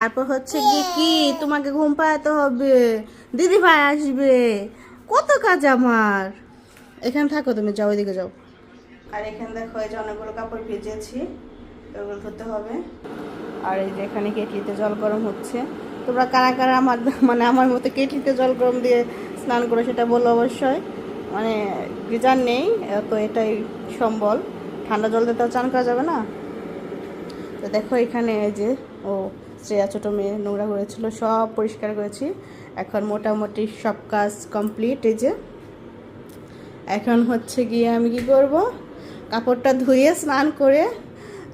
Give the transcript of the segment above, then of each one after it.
তারপর হচ্ছে কি তোমাকে ঘুম পাড়াতে হবে, দিদি ভাই আসবে, কত কাজ আমার। এখানে থাকো, তুমি যাও, ওইদিকে যাও। আর এখানে দেখো এই যে অনেকগুলো কাপড় ভিজিয়েছি, ওগুলো ধুতে হবে। আর এই যে এখানে কেটলিতে জল গরম হচ্ছে। তোমরা কারা কারা আমার মানে আমার মতো কেটলিতে জল গরম দিয়ে স্নান করো সেটা বলো অবশ্যই। মানে গিজার নেই, তো এটাই সম্বল। ঠান্ডা জল দিয়ে তো চান করা যাবে না। তো দেখো এখানে এই যে ও শ্রেয়া ছোটো মেয়ে নোংরা করেছিল, সব পরিষ্কার করেছি। এখন মোটামুটি সব কাজ কমপ্লিট। এই যে এখন হচ্ছে গিয়ে আমি কি করব, কাপড়টা ধুয়ে স্নান করে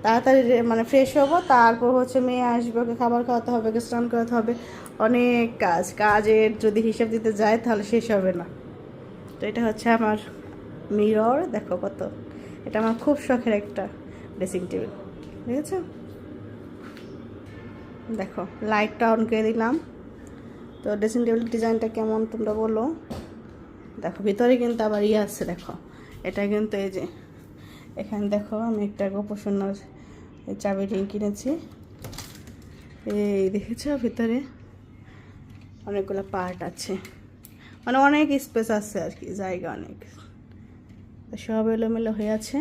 তাড়াতাড়ি মানে ফ্রেশ হবো। তারপর হচ্ছে মেয়ে আসবে, ওকে খাবার খাওয়াতে হবে, ওকে স্নান করাতে হবে। অনেক কাজের যদি হিসাব দিতে যায় তাহলে শেষ হবে না। তো এটা হচ্ছে আমার মিরর, দেখো কত, এটা আমার খুব শখের একটা ড্রেসিং টেবিল, দেখেছো? দেখো লাইটটা অন করে দিলাম। তো ড্রেসিং টেবিলের ডিজাইনটা কেমন তোমরা বলো। দেখো ভিতরে কিন্তু আবার ইয়ে আছে, দেখো এটা কিন্তু এই যে এখানে দেখো আমি একটা গোপোষণার চাবি রিং কিনেছি। এই দেখেছো ভিতরে অনেকগুলো পার্ট আছে, মানে অনেক স্পেস আছে আর কি, জায়গা অনেক। সব এলোমেলো হয়ে আছে,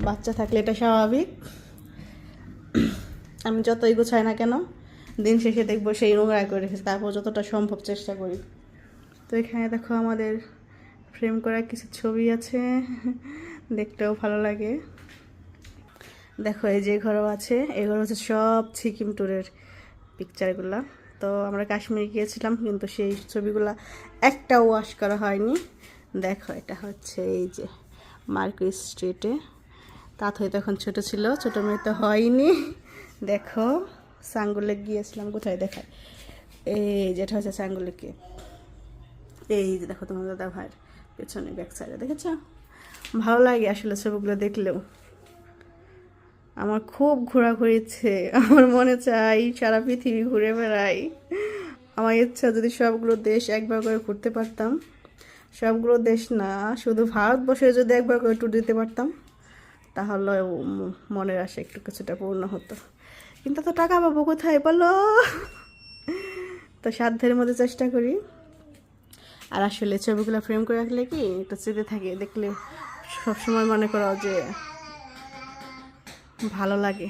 বাচ্চা থাকলে এটা স্বাভাবিক। আমি যতই গোছাই না কেন দিন শেষে দেখবো সেই নোংরা করে রেখেছি, তারপর যতটা সম্ভব চেষ্টা করি। তো এখানে দেখো আমাদের ফ্রেম করা কিছু ছবি আছে, দেখতেও ভালো লাগে। দেখো এই যে ঘরও আছে, এগুলো হচ্ছে সব সিকিম ট্যুরের পিকচারগুলা। তো আমরা কাশ্মীর গিয়েছিলাম, কিন্তু সেই ছবিগুলা একটা ওয়াশ করা হয়নি। দেখো এটা হচ্ছে এই যে মার্কেট স্ট্রিটে, তাঁতই তখন ছোটো ছিল, ছোটো মেয়ে তো হয়নি। দেখো সাঙ্গুলেক গিয়েছিলাম, কোথায় দেখায়, এই যেটা হচ্ছে সাঙ্গুলেকে। এই যে দেখো তোমার দাদা ভাইয়ের পেছনে ব্যাক সাইডে, দেখেছো? ভালো লাগে আসলে ছবিগুলো দেখলেও। আমার খুব ঘোরাঘুরিছে, আমার মনে চাই সারা পৃথিবী ঘুরে বেড়াই। আমার ইচ্ছা যদি সবগুলো দেশ একবার করে ঘুরতে পারতাম। সবগুলো দেশ না, শুধু ভারতবর্ষে যদি একবার করে ট্যুর দিতে পারতাম তাহলে মনের আশা একটু কিছুটা পূর্ণ হতো। কিন্তু তো টাকা পাবো কোথায় বলো? তো সাধ্যের মধ্যে চেষ্টা করি। আর আসলে ছবিগুলো ফ্রেম করে রাখলে কি একটু স্মৃতি থাকে, দেখলে সবসময় মনে করো যে ভালো লাগে।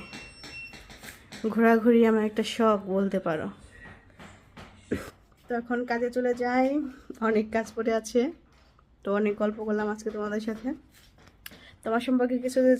ঘোরাঘুরি আমার একটা শখ বলতে পারো। তো এখন কাজে চলে যাই, অনেক কাজ পড়ে আছে। তো অনেক গল্প করলাম আজকে তোমাদের সাথে। তোমার সম্পর্কে কিছু যদি